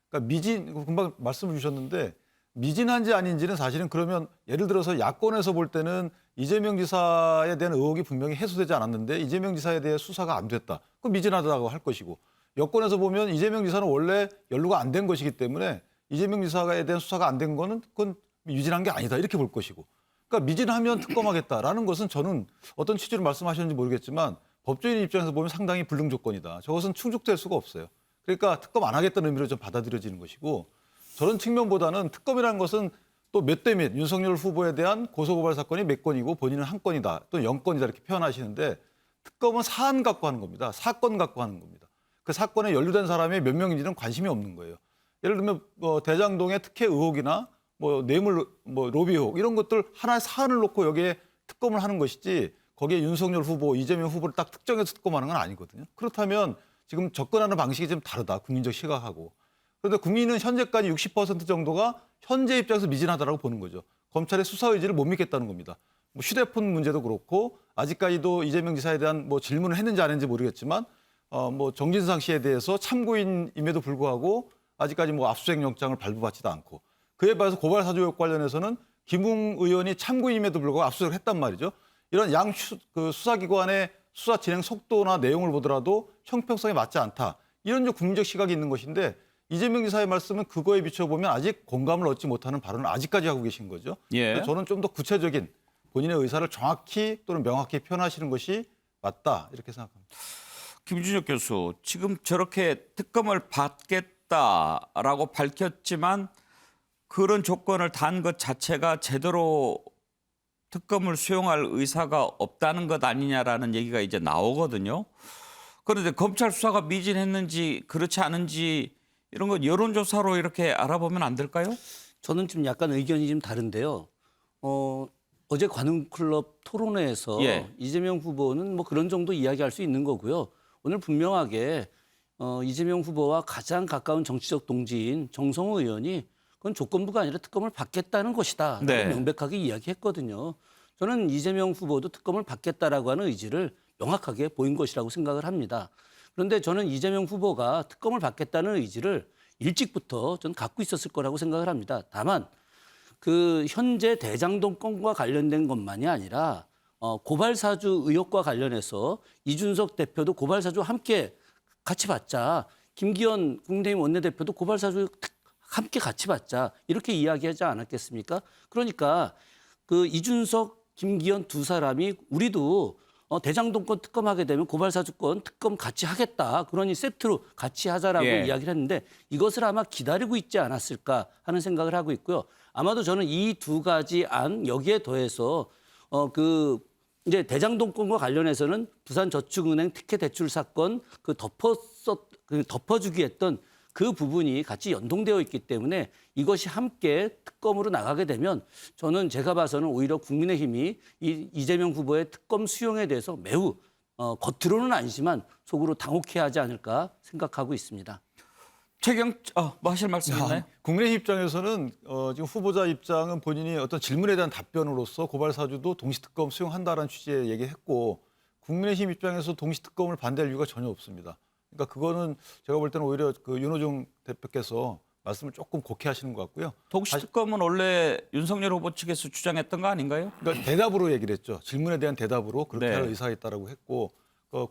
그러니까 금방 말씀을 주셨는데 미진한지 아닌지는 사실은 그러면 예를 들어서 야권에서 볼 때는 이재명 지사에 대한 의혹이 분명히 해소되지 않았는데 이재명 지사에 대해 수사가 안 됐다. 그럼 미진하다고 할 것이고 여권에서 보면 이재명 지사는 원래 연루가 안 된 것이기 때문에 이재명 지사에 대한 수사가 안 된 거는 그건 미진한 게 아니다 이렇게 볼 것이고 그러니까 미진하면 특검하겠다라는 것은 저는 어떤 취지로 말씀하셨는지 모르겠지만 법조인 입장에서 보면 상당히 불능 조건이다. 저것은 충족될 수가 없어요. 그러니까 특검 안 하겠다는 의미로 좀 받아들여지는 것이고 저런 측면보다는 특검이라는 것은 또 몇 대 몇 윤석열 후보에 대한 고소고발 사건이 몇 건이고 본인은 한 건이다 또는 0건이다 이렇게 표현하시는데 특검은 사안 갖고 하는 겁니다. 사건 갖고 하는 겁니다. 그 사건에 연루된 사람이 몇 명인지는 관심이 없는 거예요. 예를 들면 대장동의 특혜 의혹이나 뇌물 로비 의혹 이런 것들 하나의 사안을 놓고 여기에 특검을 하는 것이지 거기에 윤석열 후보, 이재명 후보를 딱 특정해서 특검하는 건 아니거든요. 그렇다면 지금 접근하는 방식이 좀 다르다. 국민적 시각하고. 그런데 국민은 현재까지 60% 정도가 현재 입장에서 미진하다라고 보는 거죠. 검찰의 수사 의지를 못 믿겠다는 겁니다. 휴대폰 문제도 그렇고 아직까지도 이재명 지사에 대한 질문을 했는지 안 했는지 모르겠지만 정진상 씨에 대해서 참고인임에도 불구하고 아직까지 압수수색 영장을 발부받지도 않고 그에 반해서 고발 사주 의혹 관련해서는 김웅 의원이 참고인임에도 불구하고 압수수색을 했단 말이죠. 이런 수사기관의 수사 진행 속도나 내용을 보더라도 형평성에 맞지 않다. 이런 국민적 시각이 있는 것인데 이재명 지사의 말씀은 그거에 비춰보면 아직 공감을 얻지 못하는 발언을 아직까지 하고 계신 거죠. 예. 저는 좀 더 구체적인 본인의 의사를 정확히 또는 명확히 표현하시는 것이 맞다 이렇게 생각합니다. 김준혁 교수, 지금 저렇게 특검을 받겠다라고 밝혔지만 그런 조건을 단 것 자체가 제대로 특검을 수용할 의사가 없다는 것 아니냐라는 얘기가 이제 나오거든요. 그런데 검찰 수사가 미진했는지 그렇지 않은지 이런 거 여론조사로 이렇게 알아보면 안 될까요? 저는 좀 약간 의견이 좀 다른데요. 어제 관훈클럽 토론회에서 예. 이재명 후보는 그런 정도 이야기할 수 있는 거고요. 오늘 분명하게 이재명 후보와 가장 가까운 정치적 동지인 정성호 의원이 그건 조건부가 아니라 특검을 받겠다는 것이다. 네. 명백하게 이야기했거든요. 저는 이재명 후보도 특검을 받겠다라고 하는 의지를 명확하게 보인 것이라고 생각을 합니다. 그런데 저는 이재명 후보가 특검을 받겠다는 의지를 일찍부터 저는 갖고 있었을 거라고 생각을 합니다. 다만 그 현재 대장동 건과 관련된 것만이 아니라 고발사주 의혹과 관련해서 이준석 대표도 고발사주 함께 같이 받자. 김기현 국민의힘 원내대표도 고발사주 함께 같이 받자. 이렇게 이야기하지 않았겠습니까? 그러니까 그 이준석, 김기현 두 사람이 우리도 대장동권 특검하게 되면 고발사주권 특검 같이 하겠다. 그러니 세트로 같이 하자라고 예. 이야기를 했는데 이것을 아마 기다리고 있지 않았을까 하는 생각을 하고 있고요. 아마도 저는 이 두 가지 안 여기에 더해서 이제 대장동권과 관련해서는 부산저축은행 특혜 대출 사건 덮어주기 했던 그 부분이 같이 연동되어 있기 때문에 이것이 함께 특검으로 나가게 되면 저는 제가 봐서는 오히려 국민의힘이 이재명 후보의 특검 수용에 대해서 매우 겉으로는 아니지만 속으로 당혹해하지 않을까 생각하고 있습니다. 하실 말씀 있나요? 국민의힘 입장에서는 지금 후보자 입장은 본인이 어떤 질문에 대한 답변으로서 고발사주도 동시특검 수용한다라는 취지의 얘기했고 국민의힘 입장에서 동시특검을 반대할 이유가 전혀 없습니다. 그러니까 그거는 제가 볼 때는 오히려 윤호중 대표께서 말씀을 조금 곡해 하시는 것 같고요. 동시특검은 원래 윤석열 후보 측에서 주장했던 거 아닌가요? 그러니까 대답으로 얘기를 했죠. 질문에 대한 대답으로 그렇게 네. 할 의사가 있다라고 했고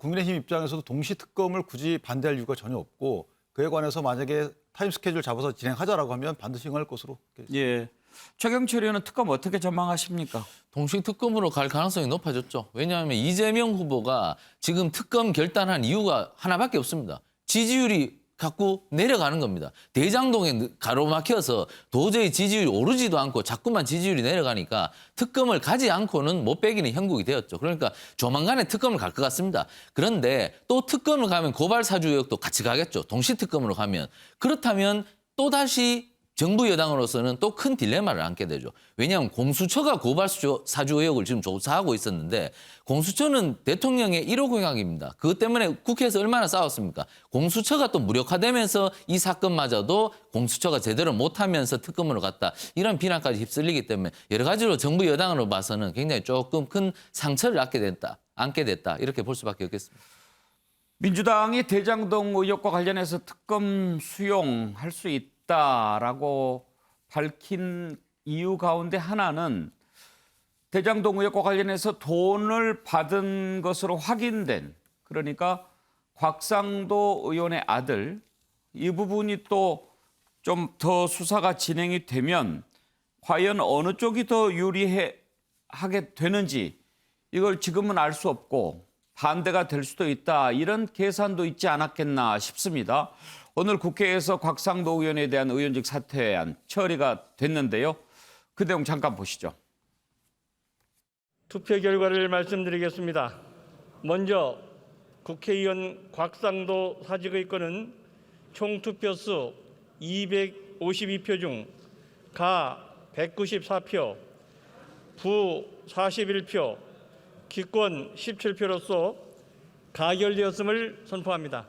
국민의힘 입장에서도 동시특검을 굳이 반대할 이유가 전혀 없고 그에 관해서 만약에 타임 스케줄 잡아서 진행하자라고 하면 반드시 응할 것으로. 예. 최경철 의원은 특검 어떻게 전망하십니까? 동식 특검으로 갈 가능성이 높아졌죠. 왜냐하면 이재명 후보가 지금 특검 결단한 이유가 하나밖에 없습니다. 지지율이 자꾸 내려가는 겁니다. 대장동에 가로막혀서 도저히 지지율이 오르지도 않고 자꾸만 지지율이 내려가니까 특검을 가지 않고는 못 빼기는 형국이 되었죠. 그러니까 조만간에 특검을 갈 것 같습니다. 그런데 또 특검을 가면 고발 사주 의혹도 같이 가겠죠. 동시 특검으로 가면. 그렇다면 또다시 정부 여당으로서는 또 큰 딜레마를 안게 되죠. 왜냐하면 공수처가 고발 사주 의혹을 지금 조사하고 있었는데 공수처는 대통령의 1호 공약입니다. 그것 때문에 국회에서 얼마나 싸웠습니까? 공수처가 또 무력화되면서 이 사건마저도 공수처가 제대로 못하면서 특검으로 갔다. 이런 비난까지 휩쓸리기 때문에 여러 가지로 정부 여당으로 봐서는 굉장히 조금 큰 상처를 안게 됐다. 이렇게 볼 수밖에 없겠습니다. 민주당이 대장동 의혹과 관련해서 특검 수용할 수 있다라고 밝힌 이유 가운데 하나는 대장동 의혹과 관련해서 돈을 받은 것으로 확인된, 그러니까 곽상도 의원의 아들, 이 부분이 또 좀 더 수사가 진행이 되면 과연 어느 쪽이 더 유리하게 되는지 이걸 지금은 알 수 없고 반대가 될 수도 있다, 이런 계산도 있지 않았겠나 싶습니다. 오늘 국회에서 곽상도 의원에 대한 의원직 사퇴안 처리가 됐는데요. 그 내용 잠깐 보시죠. 투표 결과를 말씀드리겠습니다. 먼저 국회의원 곽상도 사직의 건은 총 투표수 252표 중 가 194표, 부 41표, 기권 17표로서 가결되었음을 선포합니다.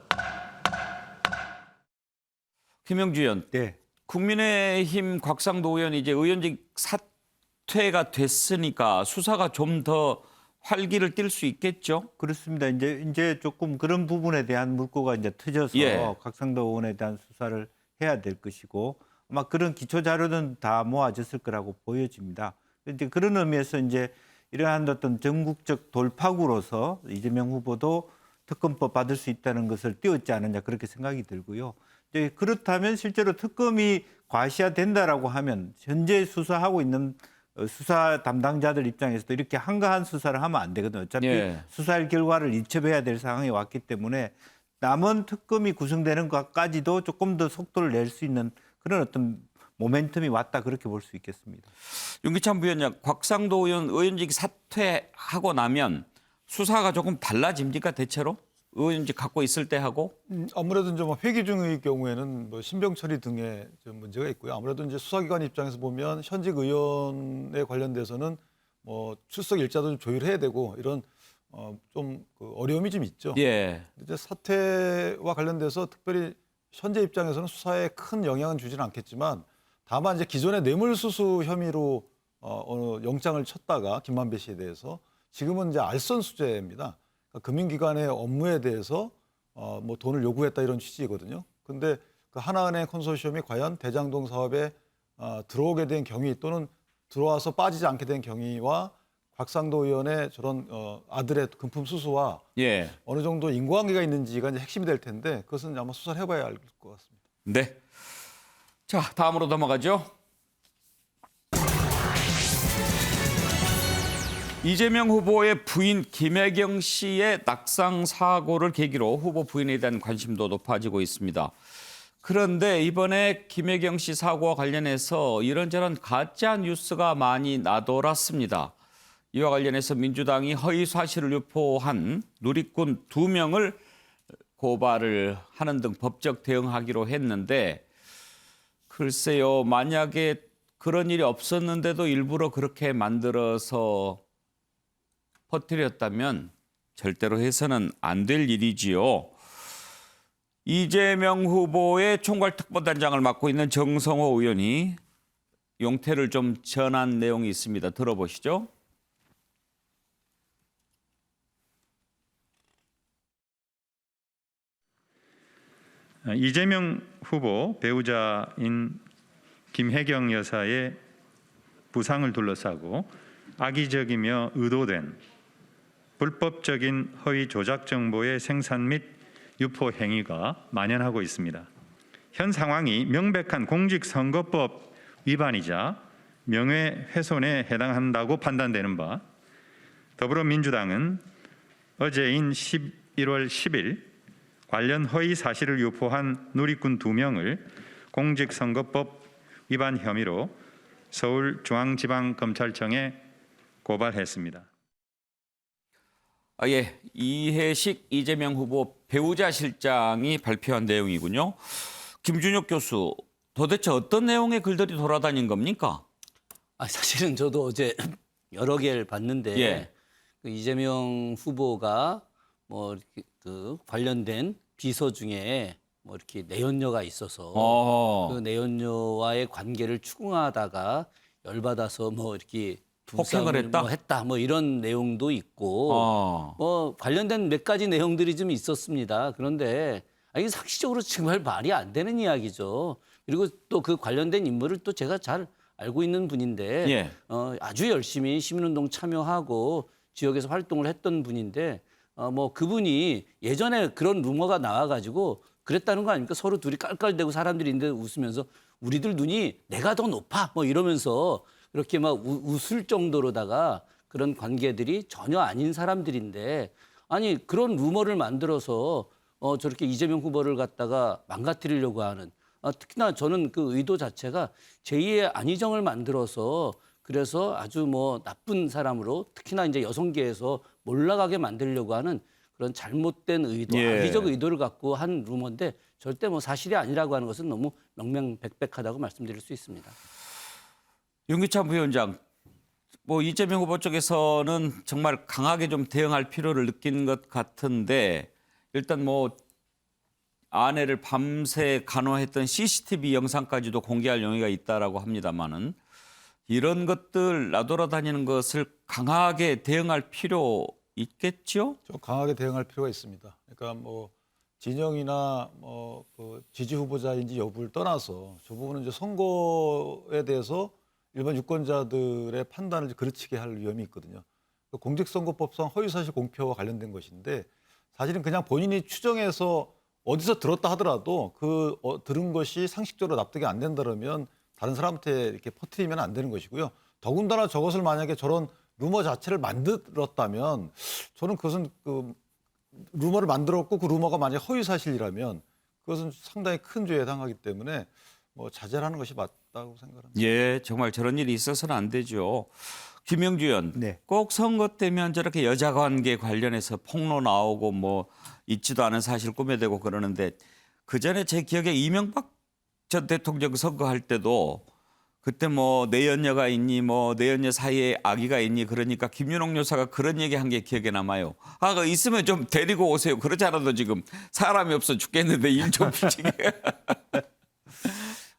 김영주 의원, 네. 국민의힘 곽상도 의원이 이제 의원직 사퇴가 됐으니까 수사가 좀 더 활기를 띨 수 있겠죠? 그렇습니다. 이제 조금 그런 부분에 대한 물꼬가 이제 터져서 곽상도 의원에 대한 수사를 해야 될 것이고 아마 그런 기초 자료는 다 모아졌을 거라고 보여집니다. 이제 그런 의미에서 이제 이러한 어떤 전국적 돌파구로서 이재명 후보도 특검법 받을 수 있다는 것을 띄웠지 않느냐 그렇게 생각이 들고요. 이제 그렇다면 실제로 특검이 과시화된다라고 하면 현재 수사하고 있는 수사 담당자들 입장에서도 이렇게 한가한 수사를 하면 안 되거든요. 어차피 수사할 결과를 이첩해야 될 상황이 왔기 때문에 남은 특검이 구성되는 것까지도 조금 더 속도를 낼 수 있는 그런 어떤 모멘텀이 왔다 그렇게 볼 수 있겠습니다. 윤기찬 부위원장, 곽상도 의원 의원직 사퇴하고 나면 수사가 조금 달라집니까 대체로? 의원직 갖고 있을 때 하고? 아무래도 이제 뭐 회기 중의 경우에는 뭐 신병 처리 등의 좀 문제가 있고요. 아무래도 이제 수사기관 입장에서 보면 현직 의원에 관련돼서는 뭐 출석 일자도 좀 조율해야 되고 이런 좀 그 어려움이 좀 있죠. 예. 이제 사퇴와 관련돼서 특별히 현재 입장에서는 수사에 큰 영향은 주지는 않겠지만 다만 이제 기존의 뇌물수수 혐의로 영장을 쳤다가 김만배 씨에 대해서 지금은 이제 알선수재입니다. 그러니까 금융기관의 업무에 대해서 뭐 돈을 요구했다 이런 취지거든요. 근데 그 하나은행 컨소시엄이 과연 대장동 사업에 들어오게 된 경위 또는 들어와서 빠지지 않게 된 경위와 곽상도 의원의 저런 아들의 금품 수수와 어느 정도 인과관계가 있는지가 이제 핵심이 될 텐데 그것은 아마 수사를 해봐야 알 것 같습니다. 네. 자, 다음으로 넘어가죠. 이재명 후보의 부인 김혜경 씨의 낙상 사고를 계기로 후보 부인에 대한 관심도 높아지고 있습니다. 그런데 이번에 김혜경 씨 사고와 관련해서 이런저런 가짜 뉴스가 많이 나돌았습니다. 이와 관련해서 민주당이 허위 사실을 유포한 누리꾼 2명을 고발을 하는 등 법적 대응하기로 했는데 글쎄요, 만약에 그런 일이 없었는데도 일부러 그렇게 만들어서 퍼뜨렸다면 절대로 해서는 안 될 일이지요. 이재명 후보의 총괄특보단장을 맡고 있는 정성호 의원이 용태를 좀 전한 내용이 있습니다. 들어보시죠. 이재명 후보 배우자인 김혜경 여사의 부상을 둘러싸고 악의적이며 의도된 불법적인 허위 조작 정보의 생산 및 유포 행위가 만연하고 있습니다. 현 상황이 명백한 공직선거법 위반이자 명예훼손에 해당한다고 판단되는 바, 더불어민주당은 어제인 11월 10일 관련 허위 사실을 유포한 누리꾼 2명을 공직선거법 위반 혐의로 서울중앙지방검찰청에 고발했습니다. 예, 이해식 이재명 후보 배우자 실장이 발표한 내용이군요. 김준혁 교수, 도대체 어떤 내용의 글들이 돌아다닌 겁니까? 사실은 저도 어제 여러 개를 봤는데 예. 그 이재명 후보가 뭐 이렇게 그 관련된 비서 중에 뭐 이렇게 내연녀가 있어서 그 내연녀와의 관계를 추궁하다가 열받아서 뭐 이렇게 폭행을 했다? 뭐 했다 뭐 이런 내용도 있고 뭐 관련된 몇 가지 내용들이 좀 있었습니다. 그런데 이게 상식적으로 정말 말이 안 되는 이야기죠. 그리고 또 그 관련된 인물을 또 제가 잘 알고 있는 분인데 예. 아주 열심히 시민운동 참여하고 지역에서 활동을 했던 분인데 뭐 그분이 예전에 그런 루머가 나와가지고 그랬다는 거 아닙니까? 서로 둘이 깔깔대고 사람들이 있는데 웃으면서 우리들 눈이 내가 더 높아 뭐 이러면서 그렇게 막 웃을 정도로다가 그런 관계들이 전혀 아닌 사람들인데 아니 그런 루머를 만들어서 저렇게 이재명 후보를 갖다가 망가뜨리려고 하는 특히나 저는 그 의도 자체가 제2의 안희정을 만들어서 그래서 아주 뭐 나쁜 사람으로 특히나 이제 여성계에서 몰락하게 만들려고 하는 그런 잘못된 의도, 악의적 의도를 갖고 한 루머인데 절대 뭐 사실이 아니라고 하는 것은 너무 명명백백하다고 말씀드릴 수 있습니다. 윤기찬 부위원장, 뭐 이재명 후보 쪽에서는 정말 강하게 좀 대응할 필요를 느낀 것 같은데 일단 뭐 아내를 밤새 간호했던 CCTV 영상까지도 공개할 용의가 있다라고 합니다만은 이런 것들 나돌아다니는 것을 강하게 대응할 필요 있겠죠? 좀 강하게 대응할 필요가 있습니다. 그러니까 뭐 진영이나 그 지지 후보자인지 여부를 떠나서 저 부분은 이제 선거에 대해서 일반 유권자들의 판단을 그르치게 할 위험이 있거든요. 공직선거법상 허위사실 공표와 관련된 것인데 사실은 그냥 본인이 추정해서 어디서 들었다 하더라도 들은 것이 상식적으로 납득이 안 된다면 다른 사람한테 이렇게 퍼뜨리면 안 되는 것이고요. 더군다나 저것을 만약에 저런 루머 자체를 만들었다면 저는 그것은 그 루머를 만들었고 그 루머가 만약에 허위 사실이라면 그것은 상당히 큰 죄에 해당하기 때문에 뭐 자제를 하는 것이 맞다고 생각합니다. 예, 정말 저런 일이 있어서는 안 되죠. 김영주 의원, 꼭 선거 때면 저렇게 여자 관계 관련해서 폭로 나오고 뭐 있지도 않은 사실 꾸며대고 그러는데 그 전에 제 기억에 이명박 전 대통령 선거할 때도 그때 뭐 내연녀가 있니 뭐 내연녀 사이에 아기가 있니 그러니까 김윤옥 여사가 그런 얘기한 게 기억에 남아요. 그 있으면 좀 데리고 오세요. 그렇지 않아도 지금 사람이 없어 죽겠는데 일 좀 붙이게.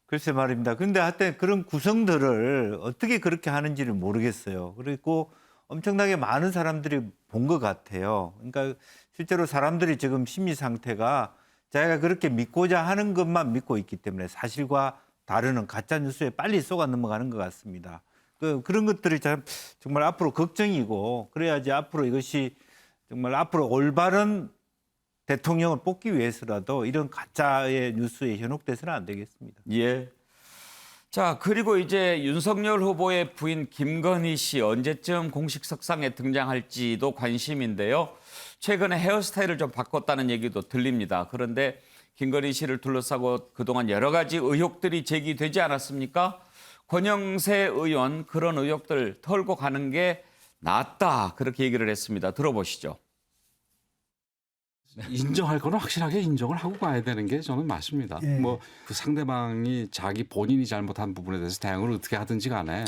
글쎄 말입니다. 근데 하여튼 그런 구성들을 어떻게 그렇게 하는지를 모르겠어요. 그리고 엄청나게 많은 사람들이 본 것 같아요. 그러니까 실제로 사람들이 지금 심리 상태가 자기가 그렇게 믿고자 하는 것만 믿고 있기 때문에 사실과 다르는 가짜 뉴스에 빨리 쏘가 넘어가는 것 같습니다. 그런 것들이 정말 앞으로 걱정이고 그래야지 앞으로 이것이 정말 앞으로 올바른 대통령을 뽑기 위해서라도 이런 가짜의 뉴스에 현혹돼서는 안 되겠습니다. 예. 자, 그리고 이제 윤석열 후보의 부인 김건희 씨 언제쯤 공식 석상에 등장할지도 관심인데요. 최근에 헤어스타일을 좀 바꿨다는 얘기도 들립니다. 그런데 김건희 씨를 둘러싸고 그동안 여러 가지 의혹들이 제기되지 않았습니까? 권영세 의원 그런 의혹들 털고 가는 게 낫다 그렇게 얘기를 했습니다. 들어보시죠. 인정할 거는 확실하게 인정을 하고 가야 되는 게 저는 맞습니다. 뭐 그 상대방이 자기 본인이 잘못한 부분에 대해서 대응을 어떻게 하든지 간에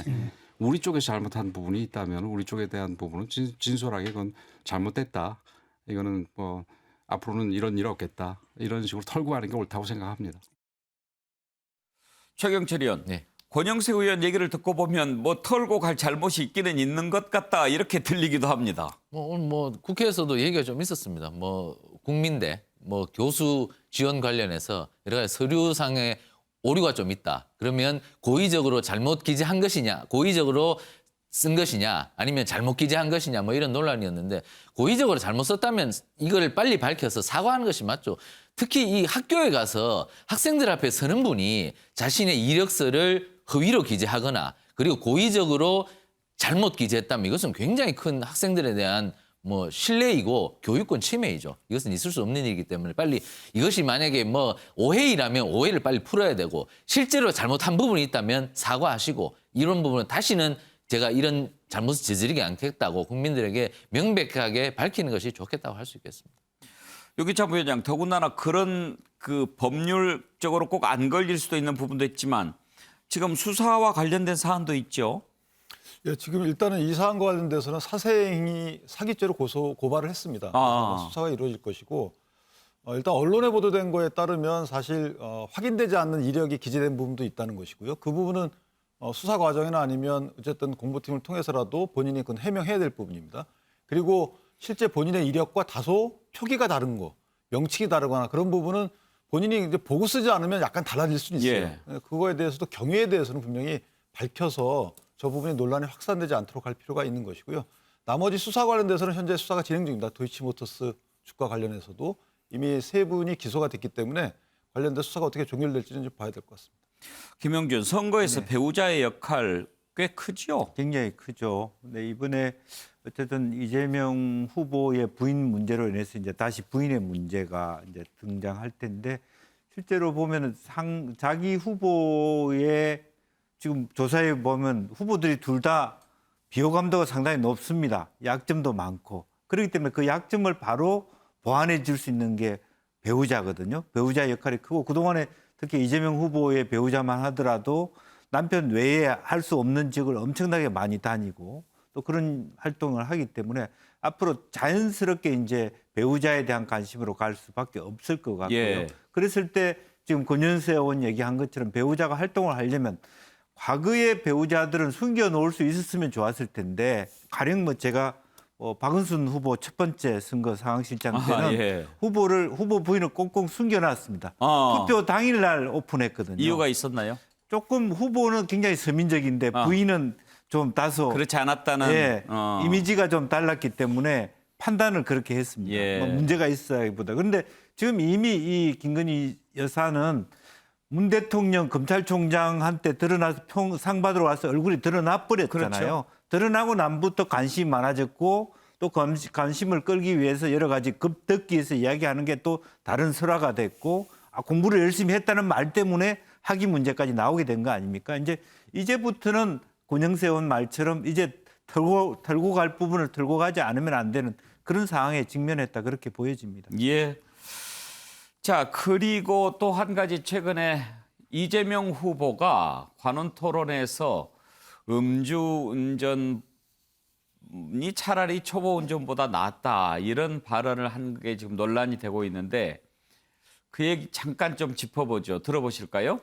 우리 쪽에서 잘못한 부분이 있다면 우리 쪽에 대한 부분은 진솔하게 그건 잘못됐다. 이거는 뭐 앞으로는 이런 일 없겠다. 이런 식으로 털고 가는 게 옳다고 생각합니다. 최경철 의원. 권영세 의원 얘기를 듣고 보면 뭐 털고 갈 잘못이 있기는 있는 것 같다 이렇게 들리기도 합니다. 오늘 뭐 국회에서도 얘기가 좀 있었습니다. 뭐 국민대, 뭐 교수 지원 관련해서 여러 가지 서류상의 오류가 좀 있다. 그러면 고의적으로 잘못 기재한 것이냐, 고의적으로 쓴 것이냐 아니면 잘못 기재한 것이냐 뭐 이런 논란이었는데 고의적으로 잘못 썼다면 이걸 빨리 밝혀서 사과하는 것이 맞죠. 특히 이 학교에 가서 학생들 앞에 서는 분이 자신의 이력서를 허위로 기재하거나 그리고 고의적으로 잘못 기재했다면 이것은 굉장히 큰 학생들에 대한 뭐 신뢰이고 교육권 침해이죠. 이것은 있을 수 없는 일이기 때문에 빨리 이것이 만약에 뭐 오해이라면 오해를 빨리 풀어야 되고 실제로 잘못한 부분이 있다면 사과하시고 이런 부분은 다시는 제가 이런 잘못을 저지르지 않겠다고 국민들에게 명백하게 밝히는 것이 좋겠다고 할 수 있겠습니다. 유기찬 부위원장, 더군다나 그런 그 법률적으로 꼭 안 걸릴 수도 있는 부분도 있지만 지금 수사와 관련된 사안도 있죠. 예, 지금 일단은 이 사안과 관련돼서는 사생이 사기죄로 고발을 했습니다. 수사가 이루어질 것이고 일단 언론에 보도된 거에 따르면 사실 확인되지 않는 이력이 기재된 부분도 있다는 것이고요. 그 부분은 수사 과정이나 아니면 어쨌든 공보팀을 통해서라도 본인이 그건 해명해야 될 부분입니다. 그리고 실제 본인의 이력과 다소 표기가 다른 거, 명칭이 다르거나 그런 부분은 본인이 이제 보고 쓰지 않으면 약간 달라질 수는 있어요. 예. 그거에 대해서도 경위에 대해서는 분명히 밝혀서 저 부분이 논란이 확산되지 않도록 할 필요가 있는 것이고요. 나머지 수사 관련돼서는 현재 수사가 진행 중입니다. 도이치모터스 주가 관련해서도 이미 세 분이 기소가 됐기 때문에 관련된 수사가 어떻게 종결될지는 좀 봐야 될 것 같습니다. 김영준, 선거에서 배우자의 역할 꽤 크죠? 굉장히 크죠. 네, 이번에 어쨌든 이재명 후보의 부인 문제로 인해서 이제 다시 부인의 문제가 이제 등장할 텐데 실제로 보면은 자기 후보의 지금 조사에 보면 후보들이 둘 다 비호감도가 상당히 높습니다. 약점도 많고. 그렇기 때문에 그 약점을 바로 보완해 줄 수 있는 게 배우자거든요. 배우자의 역할이 크고 그동안에 특히 이재명 후보의 배우자만 하더라도 남편 외에 할 수 없는 직을 엄청나게 많이 다니고 또 그런 활동을 하기 때문에 앞으로 자연스럽게 이제 배우자에 대한 관심으로 갈 수밖에 없을 것 같고요. 예. 그랬을 때 지금 권현세 의원 얘기한 것처럼 배우자가 활동을 하려면 과거의 배우자들은 숨겨놓을 수 있었으면 좋았을 텐데 가령 뭐 제가 박은순 후보 첫 번째 선거 상황실장 때는 예. 후보 부인을 꽁꽁 숨겨놨습니다. 투표 당일날 오픈했거든요. 이유가 있었나요? 조금 후보는 굉장히 서민적인데 부인은 좀 다소 그렇지 않았다는 예, 이미지가 좀 달랐기 때문에 판단을 그렇게 했습니다. 예. 뭐 문제가 있어야기보다. 그런데 지금 이미 이 김건희 여사는 문 대통령 검찰총장한테 드러나서 상 받으러 와서 얼굴이 드러나 버렸잖아요. 그렇죠. 드러나고 난부터 관심이 많아졌고 또 관심을 끌기 위해서 여러 가지 급듣기에서 이야기하는 게 또 다른 설화가 됐고 공부를 열심히 했다는 말 때문에 학위 문제까지 나오게 된 거 아닙니까? 이제부터는 권영세 의원 말처럼 이제 털고 갈 부분을 털고 가지 않으면 안 되는 그런 상황에 직면했다 그렇게 보여집니다. 예. 자, 그리고 또 한 가지 최근에 이재명 후보가 관훈 토론에서 음주운전이 차라리 초보 운전보다 낫다 이런 발언을 한 게 지금 논란이 되고 있는데 그 얘기 잠깐 좀 짚어보죠. 들어보실까요?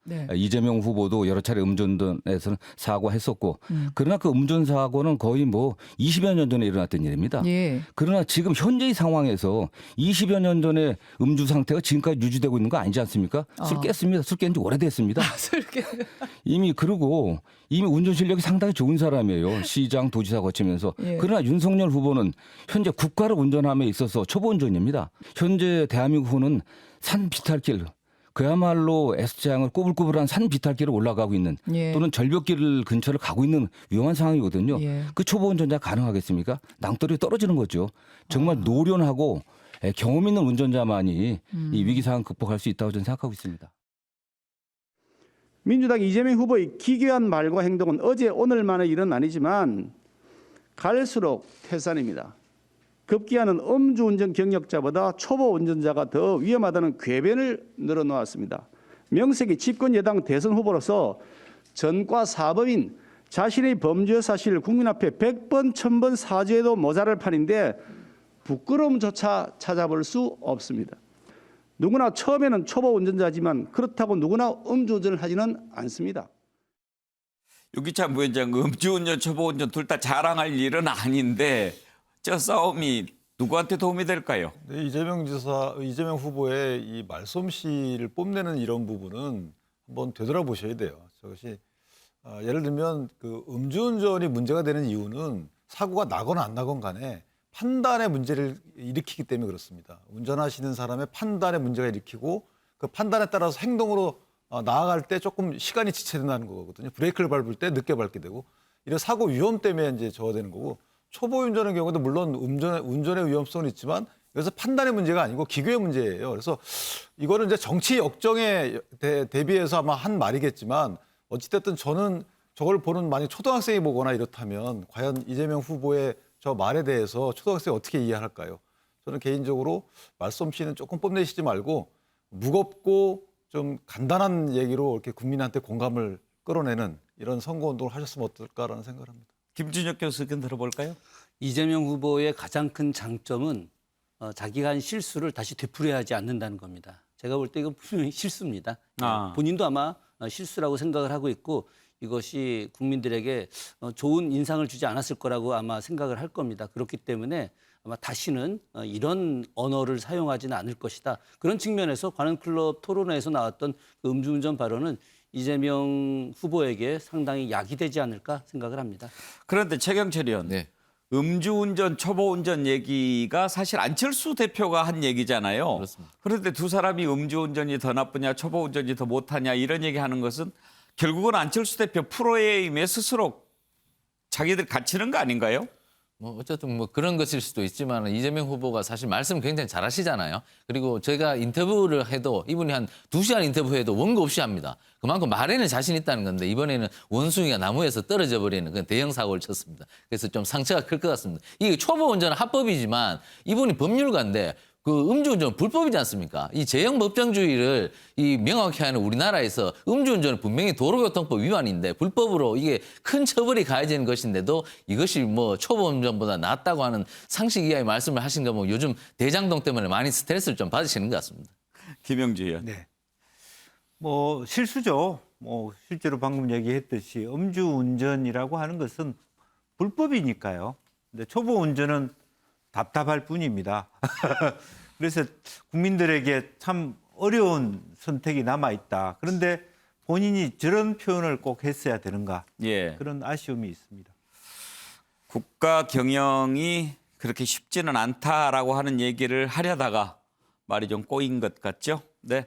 네. 이재명 후보도 여러 차례 음주운전에서는 사고했었고 그러나 그 음주운전 사고는 거의 뭐 20여 년 전에 일어났던 일입니다. 예. 그러나 지금 현재의 상황에서 20여 년 전에 음주 상태가 지금까지 유지되고 있는 거 아니지 않습니까? 술 깼습니다. 술 깬 지 오래됐습니다. 술 깨. 이미 운전 실력이 상당히 좋은 사람이에요. 시장, 도지사 거치면서. 예. 그러나 윤석열 후보는 현재 국가를 운전함에 있어서 초보 운전입니다. 현재 대한민국은 산 비탈길 그야말로 S장을 꼬불꼬불한 산 비탈길을 올라가고 있는 예. 또는 절벽길 근처를 가고 있는 위험한 상황이거든요. 예. 그 초보 운전자 가능하겠습니까? 낭떠러지 떨어지는 거죠. 정말 노련하고 경험 있는 운전자만이 이 위기 상황 극복할 수 있다고 저는 생각하고 있습니다. 민주당 이재명 후보의 기괴한 말과 행동은 어제 오늘만의 일은 아니지만 갈수록 태산입니다. 급기야는 음주운전 경력자보다 초보 운전자가 더 위험하다는 궤변을 늘어놓았습니다. 명색이 집권 여당 대선 후보로서 전과 사범인 자신의 범죄 사실을 국민 앞에 100번, 1000번 사죄해도 모자랄 판인데 부끄러움조차 찾아볼 수 없습니다. 누구나 처음에는 초보 운전자지만 그렇다고 누구나 음주운전을 하지는 않습니다. 유기찬 부위원장, 음주운전, 초보운전 둘 다 자랑할 일은 아닌데 저 싸움이 누구한테 도움이 될까요? 네, 이재명 후보의 이 말솜씨를 뽐내는 이런 부분은 한번 되돌아보셔야 돼요. 저것이 예를 들면 그 음주운전이 문제가 되는 이유는 사고가 나거나 안 나건 간에 판단의 문제를 일으키기 때문에 그렇습니다. 운전하시는 사람의 판단에 문제가 일으키고 그 판단에 따라서 행동으로 나아갈 때 조금 시간이 지체된다는 거거든요. 브레이크를 밟을 때 늦게 밟게 되고 이런 사고 위험 때문에 이제 저하되는 거고 초보 운전의 경우도 물론 운전의 위험성은 있지만 여기서 판단의 문제가 아니고 기교의 문제예요. 그래서 이거는 이제 정치 역정에 대비해서 아마 한 말이겠지만 어찌됐든 저는 저걸 보는 만약 초등학생이 보거나 이렇다면 과연 이재명 후보의 저 말에 대해서 초등학생이 어떻게 이해할까요? 저는 개인적으로 말솜씨는 조금 뽐내시지 말고 무겁고 좀 간단한 얘기로 이렇게 국민한테 공감을 끌어내는 이런 선거운동을 하셨으면 어떨까라는 생각을 합니다. 김준혁 교수 의견 들어볼까요? 이재명 후보의 가장 큰 장점은 자기가 한 실수를 다시 되풀이하지 않는다는 겁니다. 제가 볼 때 이건 분명히 실수입니다. 본인도 아마 실수라고 생각을 하고 있고 이것이 국민들에게 좋은 인상을 주지 않았을 거라고 아마 생각을 할 겁니다. 그렇기 때문에 아마 다시는 이런 언어를 사용하지는 않을 것이다. 그런 측면에서 관훈클럽 토론회에서 나왔던 그 음주운전 발언은 이재명 후보에게 상당히 약이 되지 않을까 생각을 합니다. 그런데 최경철 의원, 음주운전, 초보운전 얘기가 사실 안철수 대표가 한 얘기잖아요. 그렇습니다. 그런데 두 사람이 음주운전이 더 나쁘냐, 초보운전이 더 못하냐 이런 얘기하는 것은 결국은 안철수 대표 프로에임에 스스로 자기들 갇히는 거 아닌가요? 뭐 어쨌든 뭐 그런 것일 수도 있지만 이재명 후보가 사실 말씀 굉장히 잘하시잖아요. 그리고 제가 인터뷰를 해도 이분이 한 2시간 인터뷰해도 원고 없이 합니다. 그만큼 말에는 자신 있다는 건데 이번에는 원숭이가 나무에서 떨어져 버리는 그런 대형 사고를 쳤습니다. 그래서 좀 상처가 클 것 같습니다. 이게 초보 운전은 합법이지만 이분이 법률가인데 그 음주운전은 불법이지 않습니까? 이 제형 법정주의를 이 명확히 하는 우리나라에서 음주운전은 분명히 도로교통법 위반인데 불법으로 이게 큰 처벌이 가해지는 것인데도 이것이 뭐 초보운전보다 낫다고 하는 상식 이하의 말씀을 하신 거 보면 요즘 대장동 때문에 많이 스트레스를 좀 받으시는 것 같습니다. 김영주 의원. 네. 뭐 실수죠. 뭐 실제로 방금 얘기했듯이 음주운전이라고 하는 것은 불법이니까요. 근데 초보운전은 답답할 뿐입니다. 그래서 국민들에게 참 어려운 선택이 남아있다. 그런데 본인이 저런 표현을 꼭 했어야 되는가. 그런 아쉬움이 있습니다. 국가 경영이 그렇게 쉽지는 않다라고 하는 얘기를 하려다가 말이 좀 꼬인 것 같죠? 네.